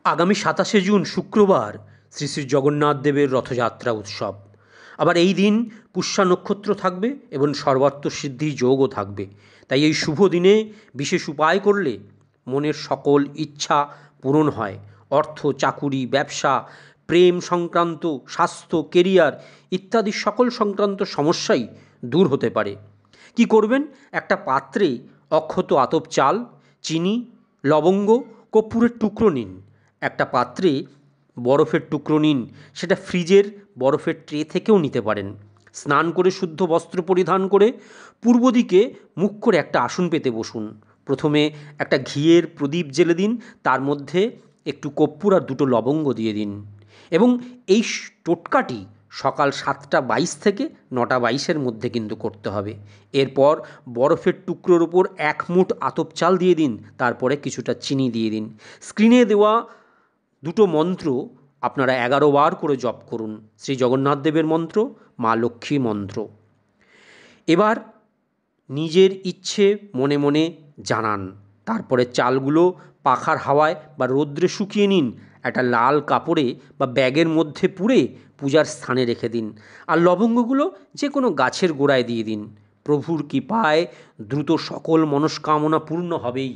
আগামী ২৭শে জুন শুক্রবার শ্রী শ্রী জগন্নাথ দেবের রথযাত্রা উৎসব। আবার এই দিন পুষ্যা নক্ষত্র থাকবে এবং সর্বাত্মসিদ্ধি যোগও থাকবে। তাই এই শুভ দিনে বিশেষ উপায় করলে মনের সকল ইচ্ছা পূরণ হয়। অর্থ, চাকুরি, ব্যবসা, প্রেম সংক্রান্ত, স্বাস্থ্য, কেরিয়ার ইত্যাদি সকল সংক্রান্ত সমস্যাই দূর হতে পারে। কি করবেন? একটা পাত্রে অক্ষত আতপ চাল, চিনি, লবঙ্গ, কর্পূরের টুকরো নিন। একটা পাত্রে বরফের টুকরো নিন, সেটা ফ্রিজের বরফের ট্রে থেকেও নিতে পারেন। স্নান করে শুদ্ধ বস্ত্র পরিধান করে পূর্ব দিকে মুখ করে একটা আসন পেতে বসুন। প্রথমে একটা ঘিয়ের প্রদীপ জ্বেলে দিন, তার মধ্যে একটু কর্পূর আর দুটো লবঙ্গ দিয়ে দিন এবং এই টোটকাটি সকাল 7:22 থেকে 9:22-এর মধ্যে কিন্তু করতে হবে। এরপর বরফের টুকরোর ওপর 1 মুঠ আতপ চাল দিয়ে দিন, তারপরে কিছুটা চিনি দিয়ে দিন। স্ক্রিনে দেওয়া দুটো মন্ত্র আপনারা 11 বার করে জপ করুন। শ্রী জগন্নাথ দেবের মন্ত্র, মা লক্ষ্মীর মন্ত্র। এবার নিজের ইচ্ছে মনে মনে জানান। তারপরে চালগুলো পাখার হাওয়ায় বা রৌদ্রে শুকিয়ে নিন। একটা লাল কাপড়ে বা ব্যাগের মধ্যে পুরে পূজার স্থানে রেখে দিন। আর লবঙ্গগুলো যে কোনো গাছের গোড়ায় দিয়ে দিন। প্রভুর কৃপায় দ্রুত সকল মনস্কামনা পূর্ণ হবেই।